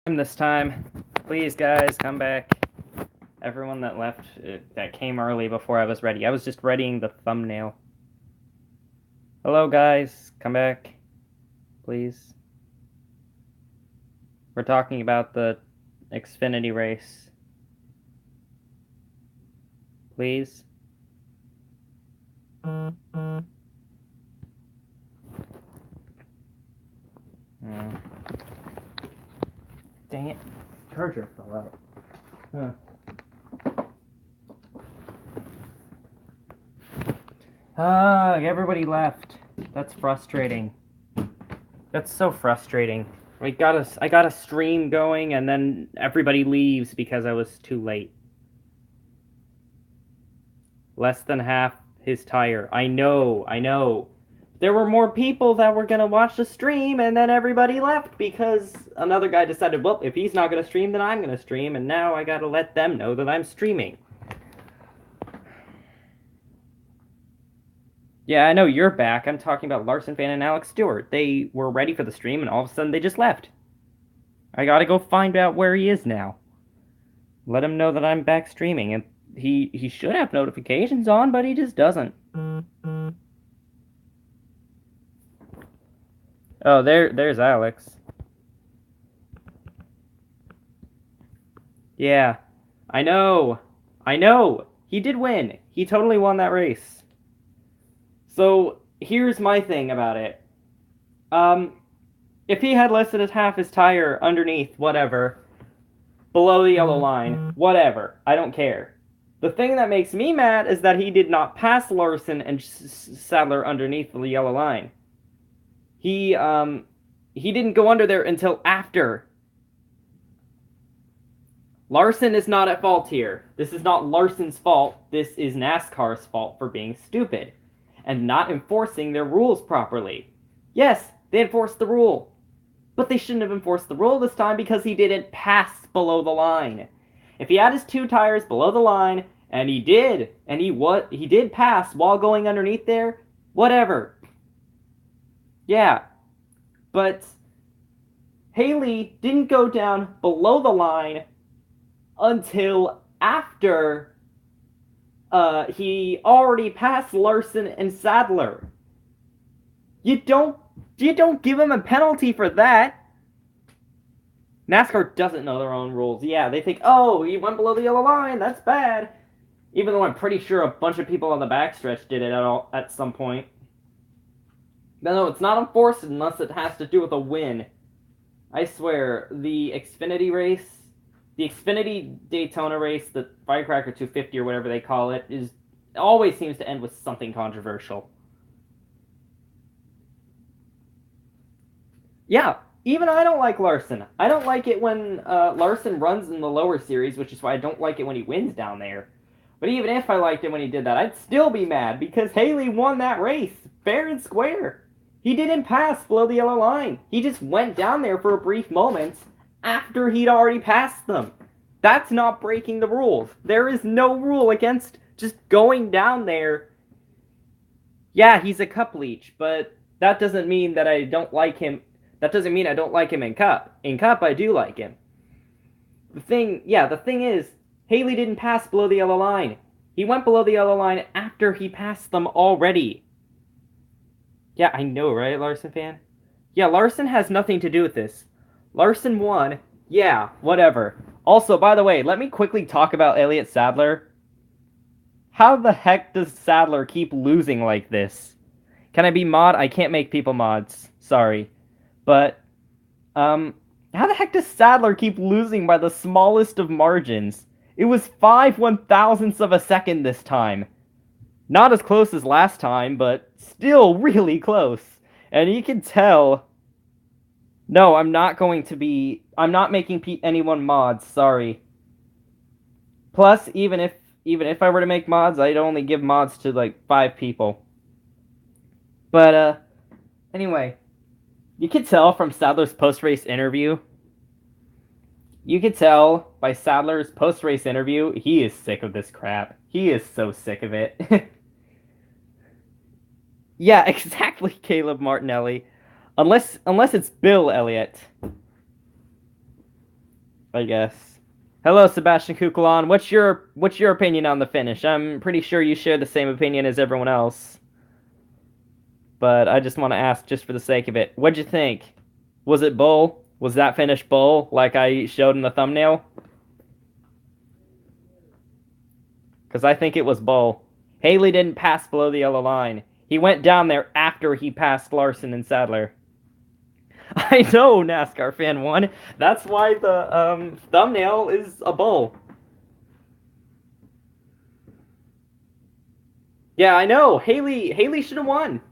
This time. Please, guys, come back. Everyone that left, that came early before I was ready. I was just readying the thumbnail. Hello, guys. Come back. Please. We're talking about the Xfinity race. Please. Dang it. Charger fell out. Everybody left. That's frustrating. That's so frustrating. I got a stream going and then everybody leaves because I was too late. Less than half his tire. I know. There were more people that were gonna watch the stream and then everybody left because another guy decided, well, if he's not gonna stream, then I'm gonna stream, and now I gotta let them know that I'm streaming. Yeah, I know you're back. I'm talking about Larson Fan and Alex Stewart. They were ready for the stream and all of a sudden they just left. I gotta go find out where he is now. Let him know that I'm back streaming, and he should have notifications on, but he just doesn't. Oh, there's Alex. Yeah, I know. He did win. He totally won that race. So here's my thing about it. If he had listed as half his tire underneath, whatever, below the yellow line, whatever, I don't care. The thing that makes me mad is that he did not pass Larson and Sadler underneath the yellow line. He didn't go under there until after. Larson is not at fault here. This is not Larson's fault. This is NASCAR's fault for being stupid and not enforcing their rules properly. Yes, they enforced the rule, but they shouldn't have enforced the rule this time because he didn't pass below the line. If he had his two tires below the line, and he did pass while going underneath there, whatever. Yeah, but Haley didn't go down below the line until after he already passed Larson and Sadler. You don't give him a penalty for that. NASCAR doesn't know their own rules. Yeah, they think, oh, he went below the yellow line, that's bad. Even though I'm pretty sure a bunch of people on the backstretch did it at some point. No, it's not enforced unless it has to do with a win. I swear, the Xfinity race, the Xfinity Daytona race, the Firecracker 250 or whatever they call it, always seems to end with something controversial. Yeah, even I don't like Larson. I don't like it when Larson runs in the lower series, which is why I don't like it when he wins down there. But even if I liked it when he did that, I'd still be mad because Haley won that race, fair and square. He didn't pass below the yellow line. He just went down there for a brief moment after he'd already passed them. That's not breaking the rules. There is no rule against just going down there. Yeah, he's a cup leech, but that doesn't mean that I don't like him. That doesn't mean I don't like him in Cup. In Cup, I do like him. The thing is, Haley didn't pass below the yellow line. He went below the yellow line after he passed them already. Yeah, I know, right, Larson fan? Yeah, Larson has nothing to do with this. Larson won. Yeah, whatever. Also, by the way, let me quickly talk about Elliott Sadler. How the heck does Sadler keep losing like this? Can I be mod? I can't make people mods. Sorry. But, how the heck does Sadler keep losing by the smallest of margins? It was 5 1,000ths of a second this time. Not as close as last time, but still really close. And you can tell... No, I'm not making anyone mods, sorry. Plus, even if I were to make mods, I'd only give mods to, like, 5 people. But, anyway... You could tell from Sadler's post-race interview. You could tell by Sadler's post-race interview, he is sick of this crap. He is so sick of it. Yeah, exactly, Caleb Martinelli. Unless it's Bill Elliott. I guess. Hello, Sebastian Kukulon. What's your opinion on the finish? I'm pretty sure you share the same opinion as everyone else. But I just want to ask, just for the sake of it, what'd you think? Was it bull? Was that finish bull, like I showed in the thumbnail? Because I think it was bull. Haley didn't pass below the yellow line. He went down there after he passed Larson and Sadler. I know, NASCAR fan one. That's why the thumbnail is a bull. Yeah, I know. Haley should have won.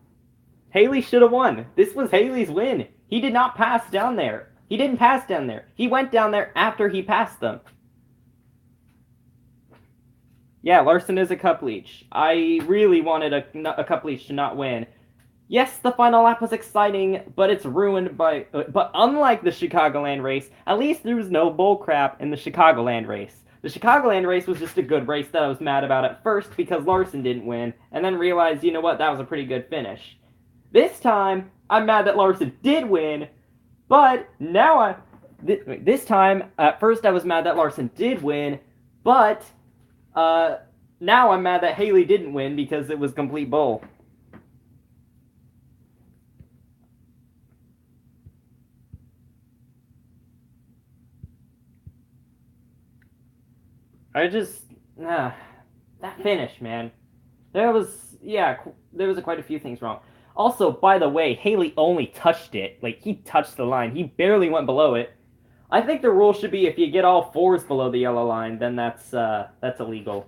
Haley should have won. This was Haley's win. He did not pass down there. He didn't pass down there. He went down there after he passed them. Yeah, Larson is a cup leech. I really wanted a cup leech to not win. Yes, the final lap was exciting, but it's ruined by. But unlike the Chicagoland race, at least there was no bullcrap in the Chicagoland race. The Chicagoland race was just a good race that I was mad about at first because Larson didn't win, and then realized, you know what, that was a pretty good finish. This time, I'm mad that Larson did win, but now this time, at first I was mad that Larson did win, but now I'm mad that Haley didn't win because it was complete bull. I just, that finish, man. There was, yeah, there was quite a few things wrong. Also, by the way, Haley only touched it. Like, he touched the line. He barely went below it. I think the rule should be if you get all fours below the yellow line, then that's illegal.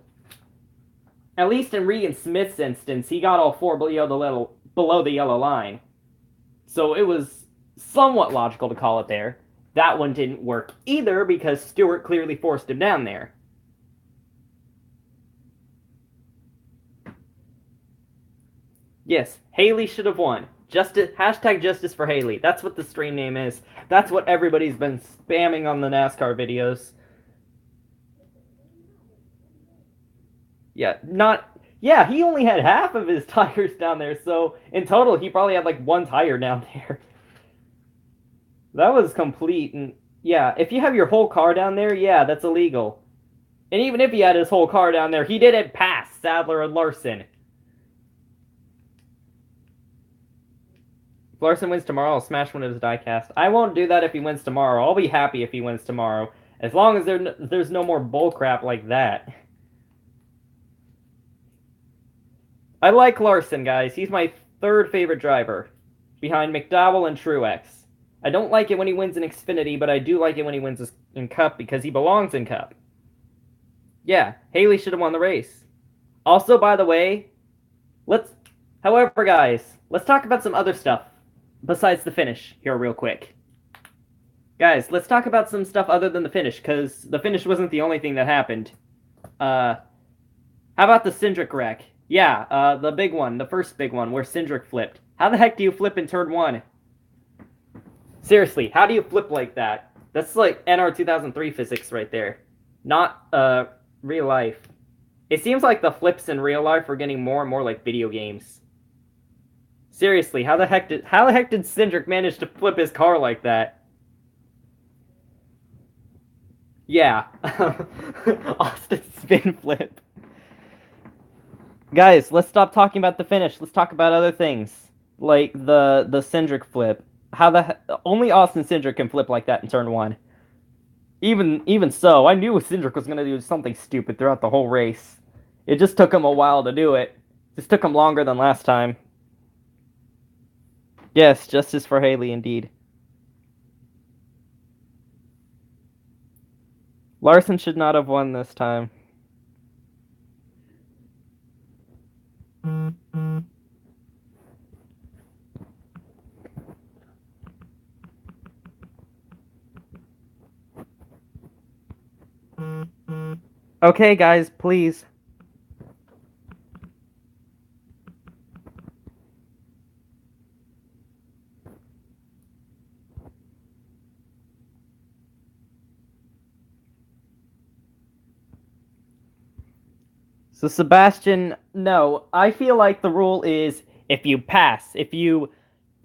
At least in Regan Smith's instance, he got all four below the yellow line. So it was somewhat logical to call it there. That one didn't work either because Stewart clearly forced him down there. Yes, Haley should have won. Justice, #justice for Haley. That's what the stream name is. That's what everybody's been spamming on the NASCAR videos. Yeah, he only had half of his tires down there, so in total he probably had like one tire down there. That was complete, and yeah, if you have your whole car down there, yeah, that's illegal. And even if he had his whole car down there, he didn't pass Sadler and Larson. If Larson wins tomorrow, I'll smash one of his diecast. I won't do that if he wins tomorrow. I'll be happy if he wins tomorrow, as long as there's no more bullcrap like that. I like Larson, guys. He's my third favorite driver, behind McDowell and Truex. I don't like it when he wins in Xfinity, but I do like it when he wins in Cup because he belongs in Cup. Yeah, Haley should have won the race. Also, by the way, however, guys, let's talk about some other stuff besides the finish here real quick. Guys, let's talk about some stuff other than the finish, because the finish wasn't the only thing that happened. How about the Cindric wreck? Yeah, the big one, the first big one, where Cindric flipped. How the heck do you flip in turn one? Seriously, how do you flip like that? That's like NR 2003 physics right there. Not, real life. It seems like the flips in real life are getting more and more like video games. Seriously, how the heck did Cindric manage to flip his car like that? Yeah. Austin spin flip. Guys, let's stop talking about the finish. Let's talk about other things. Like the Cindric flip. Only Austin Cindric can flip like that in turn one. Even so, I knew Cindric was gonna do something stupid throughout the whole race. It just took him a while to do it. Just took him longer than last time. Yes, justice for Haley, indeed. Larson should not have won this time. Okay, guys, please. So, Sebastian, no, I feel like the rule is if you pass, if you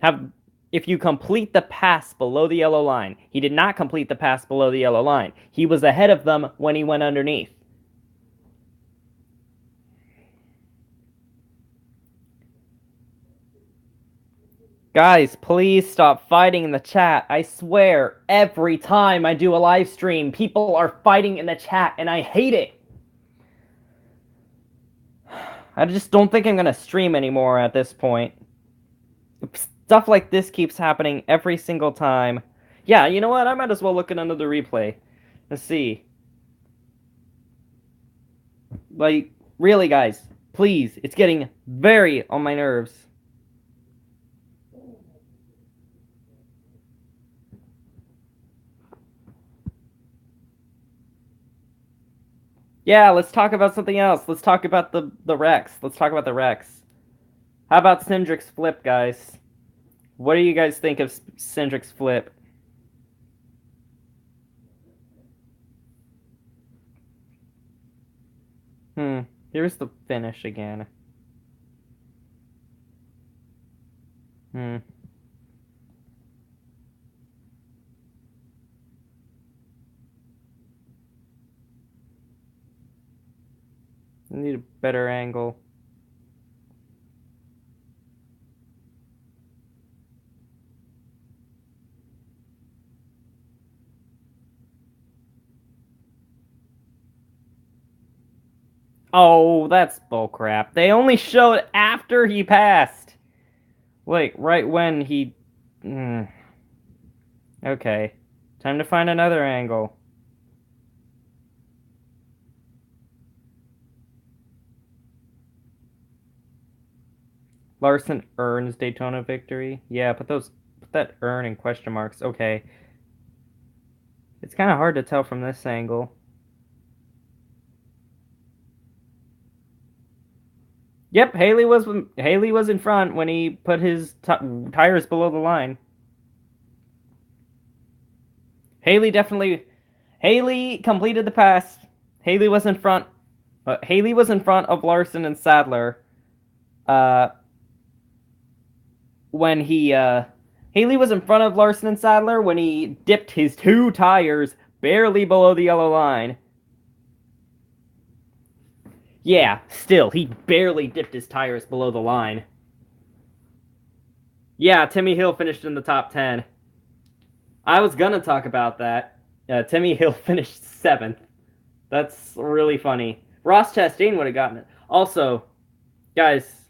have if you complete the pass below the yellow line. He did not complete the pass below the yellow line. He was ahead of them when he went underneath. Guys, please stop fighting in the chat. I swear, every time I do a live stream, people are fighting in the chat, and I hate it. I just don't think I'm gonna stream anymore at this point. Stuff like this keeps happening every single time. Yeah, you know what? I might as well look at another replay. Let's see. Like, really, guys, please. It's getting very on my nerves. Yeah, let's talk about something else. Let's talk about the Rex. Let's talk about the Rex. How about Cindric's flip, guys? What do you guys think of Cindric's flip? Here's the finish again. I need a better angle. Oh, that's bullcrap. They only showed after he passed. Like, right when he... Okay. Time to find another angle. Larson earns Daytona victory. Yeah, put that earn in question marks. Okay. It's kind of hard to tell from this angle. Yep, Haley was in front when he put his tires below the line. Haley completed the pass. Haley was in front. Haley was in front of Larson and Sadler. When he Haley was in front of Larson and Sadler when he dipped his 2 tires barely below the yellow line. Yeah, still, he barely dipped his tires below the line. Yeah, Timmy Hill finished in the top 10. I was gonna talk about that. Timmy Hill finished 7th. That's really funny. Ross Chastain would have gotten it. Also, guys,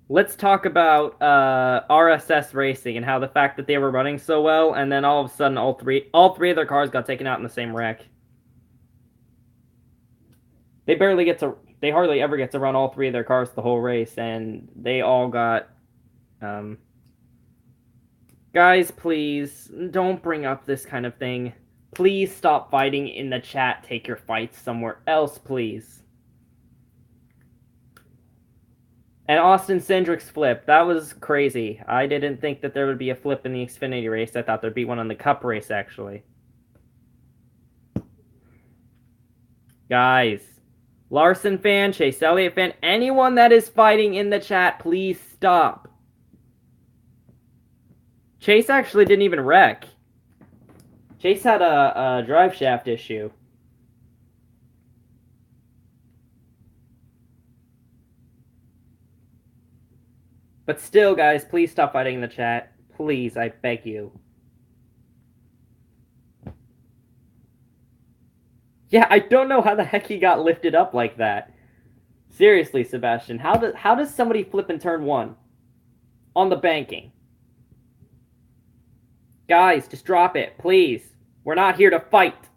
let's talk about RSS Racing and how the fact that they were running so well, and then all of a sudden all three of their cars got taken out in the same wreck. They hardly ever get to run all 3 of their cars the whole race, and they all got... Guys, please, don't bring up this kind of thing. Please stop fighting in the chat. Take your fights somewhere else, please. And Austin Cindric's flip, that was crazy. I didn't think that there would be a flip in the Xfinity race. I thought there'd be one in the Cup race, actually. Guys, Larson fan, Chase Elliott fan, anyone that is fighting in the chat, please stop. Chase actually didn't even wreck. Chase had a drive shaft issue. But still, guys, please stop fighting in the chat. Please, I beg you. Yeah, I don't know how the heck he got lifted up like that. Seriously, Sebastian, how does somebody flip in turn 1? On the banking. Guys, just drop it, please. We're not here to fight.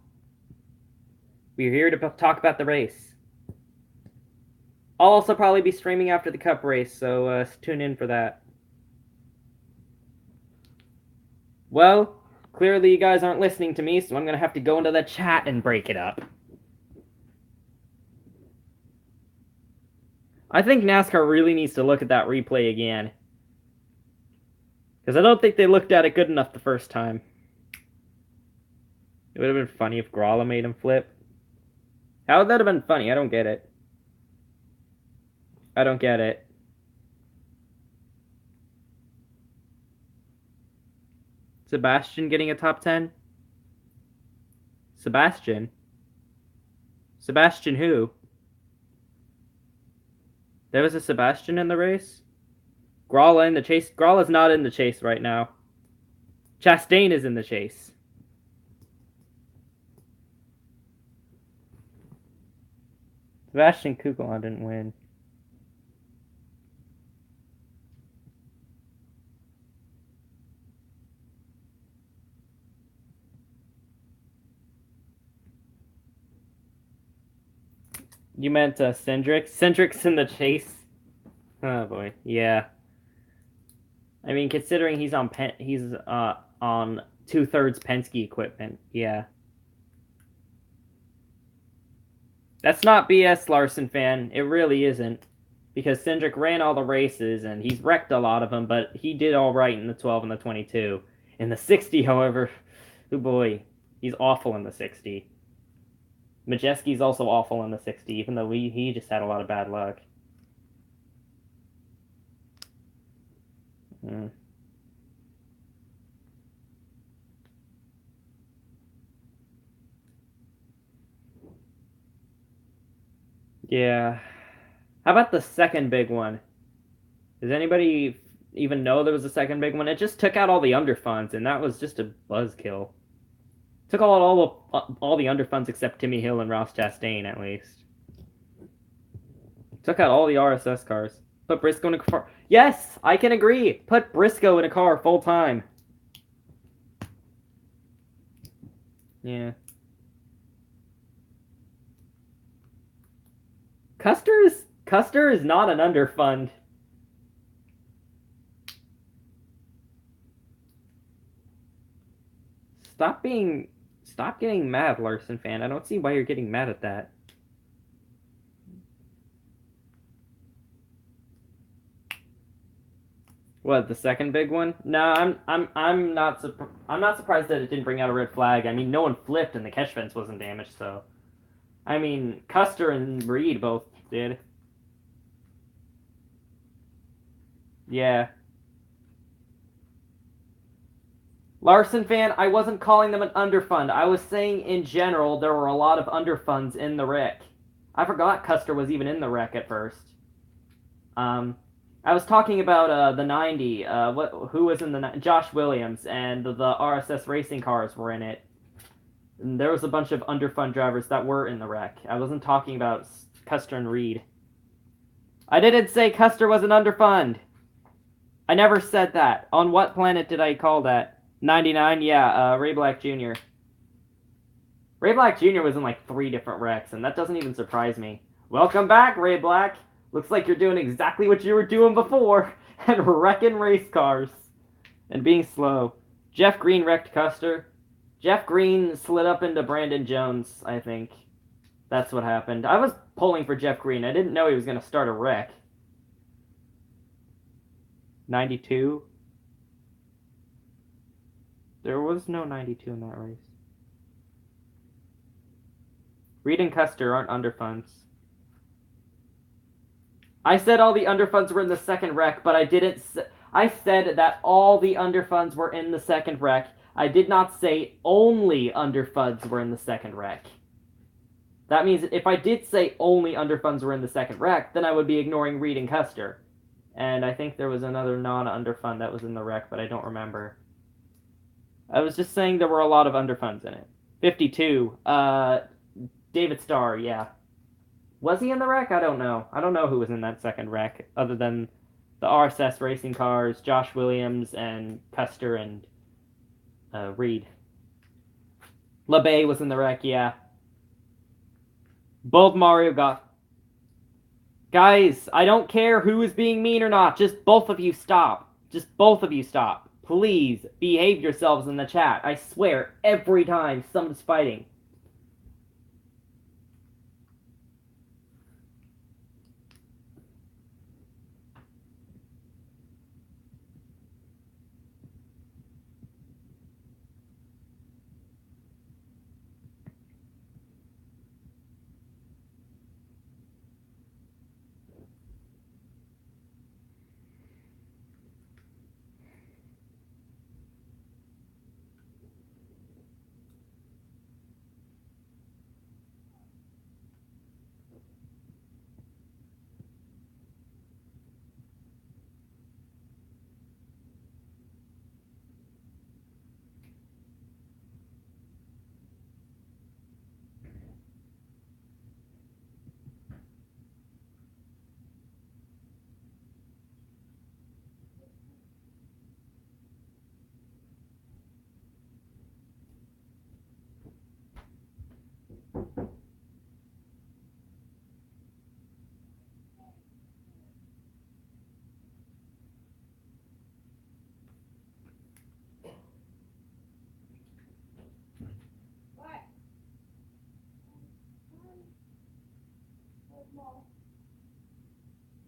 We're here to talk about the race. I'll also probably be streaming after the Cup race, so tune in for that. Well, clearly you guys aren't listening to me, so I'm going to have to go into the chat and break it up. I think NASCAR really needs to look at that replay again. Because I don't think they looked at it good enough the first time. It would have been funny if Gralla made him flip. How would that have been funny? I don't get it. I don't get it. Sebastian getting a top 10? Sebastian? Sebastian who? There was a Sebastian in the race? Gralla in the chase? Gralla's not in the chase right now. Chastain is in the chase. Sebastian Kugelon didn't win. You meant Cindric? Cindric's in the chase? Oh boy, yeah. I mean, considering he's on on 2/3 Penske equipment, yeah. That's not BS, Larson fan. It really isn't. Because Cindric ran all the races, and he's wrecked a lot of them, but he did all right in the 12 and the 22. In the 60, however, oh boy, he's awful in the 60. Majeski's also awful in the 60, even though he just had a lot of bad luck. Mm. Yeah. How about the second big one? Does anybody even know there was a second big one? It just took out all the underfunds, and that was just a buzzkill. Took out all the underfunds except Timmy Hill and Ross Chastain, at least. Took out all the RSS cars. Put Briscoe in a car. Yes, I can agree. Put Briscoe in a car full time. Yeah. Custer is not an underfund. Stop getting mad, Larson fan. I don't see why you're getting mad at that. What, the second big one? No, I'm not surprised that it didn't bring out a red flag. I mean, no one flipped and the catch fence wasn't damaged, so I mean, Custer and Reed both did. Yeah. Larson fan, I wasn't calling them an underfund. I was saying in general there were a lot of underfunds in the wreck. I forgot Custer was even in the wreck at first. I was talking about the 90. Who was in the Josh Williams, and the RSS racing cars were in it. And there was a bunch of underfund drivers that were in the wreck. I wasn't talking about Custer and Reed. I didn't say Custer was an underfund. I never said that. On what planet did I call that? 99? Yeah, Ray Black Jr. Ray Black Jr. was in like 3 different wrecks, and that doesn't even surprise me. Welcome back, Ray Black. Looks like you're doing exactly what you were doing before, and wrecking race cars. And being slow. Jeff Green wrecked Custer. Jeff Green slid up into Brandon Jones, I think. That's what happened. I was pulling for Jeff Green. I didn't know he was going to start a wreck. 92? There was no 92 in that race. Reed and Custer aren't underfunds. I said all the underfunds were in the second wreck, but I didn't. I said that all the underfunds were in the second wreck. I did not say only underfunds were in the second wreck. That means if I did say only underfunds were in the second wreck, then I would be ignoring Reed and Custer. And I think there was another non-underfund that was in the wreck, but I don't remember. I was just saying there were a lot of underfunds in it. 52. David Starr, yeah. Was he in the wreck? I don't know. I don't know who was in that second wreck, other than the RSS racing cars, Josh Williams, and Custer, and Reed. LeBay was in the wreck, yeah. Both Mario got... Guys, I don't care who is being mean or not. Just both of you stop. Just both of you stop. Please, behave yourselves in the chat. I swear, every time someone's fighting.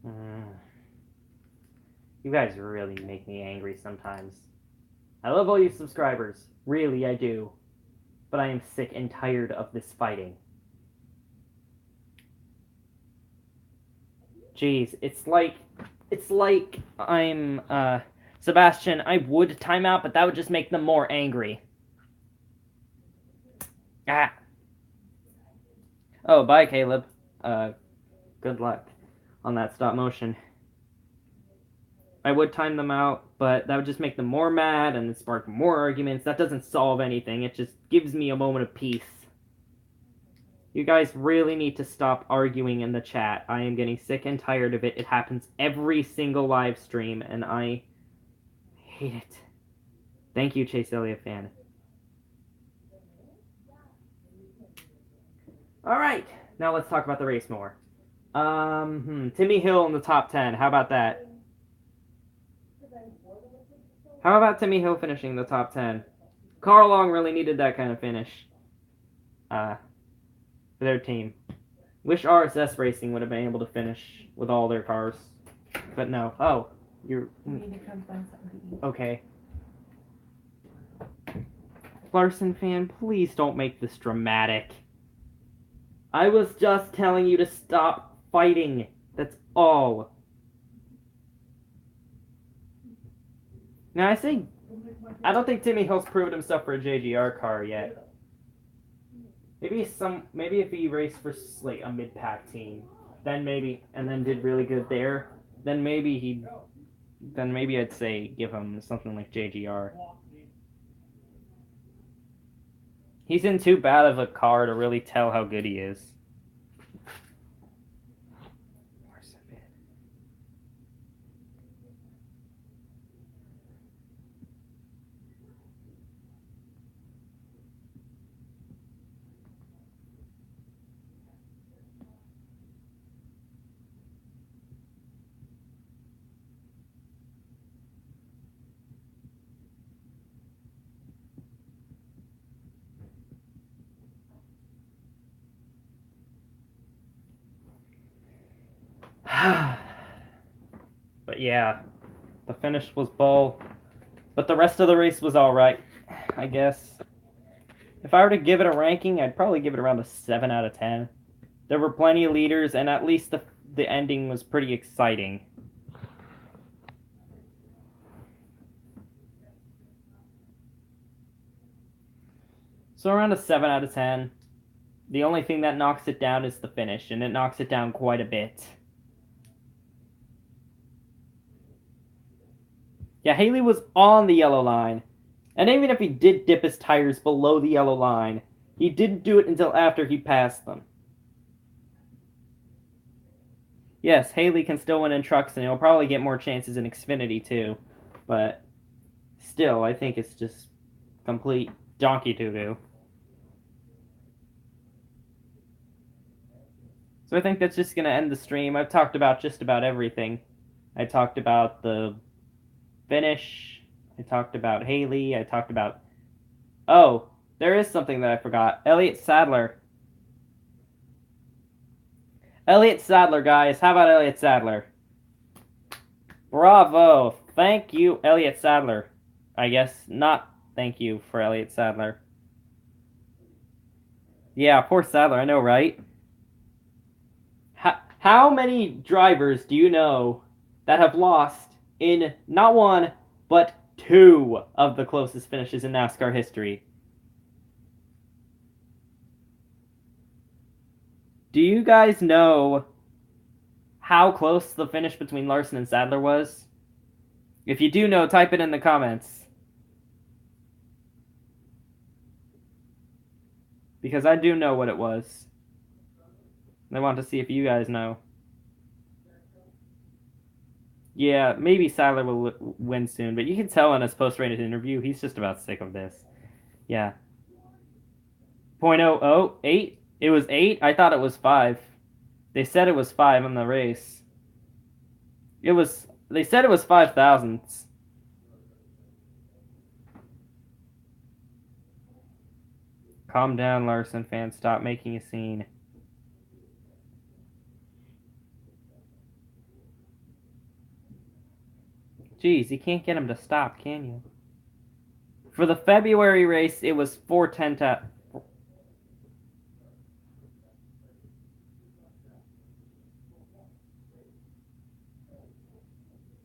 Mm. You guys really make me angry sometimes. I love all you subscribers. Really, I do. But I am sick and tired of this fighting. Jeez, it's like I'm Sebastian, I would time out, but that would just make them more angry. Ah. Oh, bye, Caleb. Good luck on that stop motion. I would time them out, but that would just make them more mad and spark more arguments. That doesn't solve anything. It just gives me a moment of peace. You guys really need to stop arguing in the chat. I am getting sick and tired of it. It happens every single live stream, and I hate it. Thank you, Chase Elliott fan. Alright, now let's talk about the race more. Timmy Hill in the top 10. How about that? How about Timmy Hill finishing the top 10? Carl Long really needed that kind of finish. For their team. Wish RSS Racing would have been able to finish with all their cars. But no. Oh, you're... Okay. Larson fan, please don't make this dramatic. I was just telling you to stop fighting. That's all. Now I don't think Timmy Hill's proven himself for a JGR car yet. Maybe if he raced for like a mid-pack team, then maybe, and then did really good there, then maybe I'd say give him something like JGR. He's in too bad of a car to really tell how good he is. But yeah, the finish was bull. But the rest of the race was alright, I guess. If I were to give it a ranking, I'd probably give it around a 7 out of 10. There were plenty of leaders, and at least the ending was pretty exciting. So around a 7 out of 10. The only thing that knocks it down is the finish, and it knocks it down quite a bit. Yeah, Haley was on the yellow line. And even if he did dip his tires below the yellow line, he didn't do it until after he passed them. Yes, Haley can still win in trucks, and he'll probably get more chances in Xfinity too. But still, I think it's just complete donkey doo-doo. So I think that's just going to end the stream. I've talked about just about everything. I talked about the finish. I talked about Haley. I talked about... Oh, there is something that I forgot. Elliott Sadler. Elliott Sadler, guys. How about Elliott Sadler? Bravo. Thank you, Elliott Sadler. I guess not thank you for Elliott Sadler. Yeah, poor Sadler, I know, right? How many drivers do you know that have lost in not one, but two of the closest finishes in NASCAR history? Do you guys know how close the finish between Larson and Sadler was? If you do know, type it in the comments. Because I do know what it was. I want to see if you guys know. Yeah, maybe Sadler will win soon, but you can tell in his post-race interview, he's just about sick of this. Yeah. .008? It was 8? I thought it was 5. They said it was 5 in the race. They said it was 5 thousandths. Calm down, Larson fans. Stop making a scene. Jeez, you can't get him to stop, can you? For the February race, it was 4:10 to.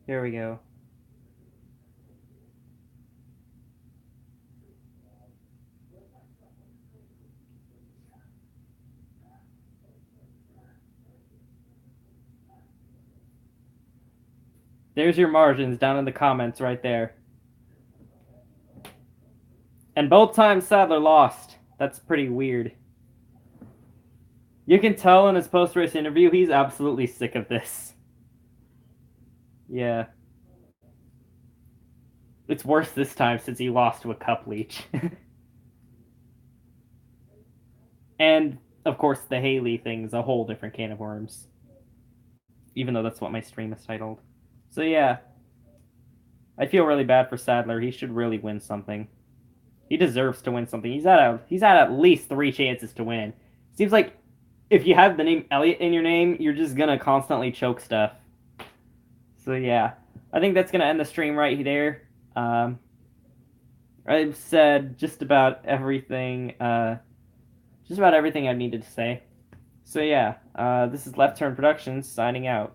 Here we go. There's your margins down in the comments right there. And both times Sadler lost. That's pretty weird. You can tell in his post-race interview he's absolutely sick of this. Yeah. It's worse this time since he lost to a cup leech. And, of course, the Haley thing's a whole different can of worms. Even though that's what my stream is titled. So yeah. I feel really bad for Sadler. He should really win something. He deserves to win something. He's had at least 3 chances to win. Seems like if you have the name Elliott in your name, you're just gonna constantly choke stuff. So yeah, I think that's gonna end the stream right there. I've said just about everything. Just about everything I needed to say. So yeah, this is Left Turn Productions signing out.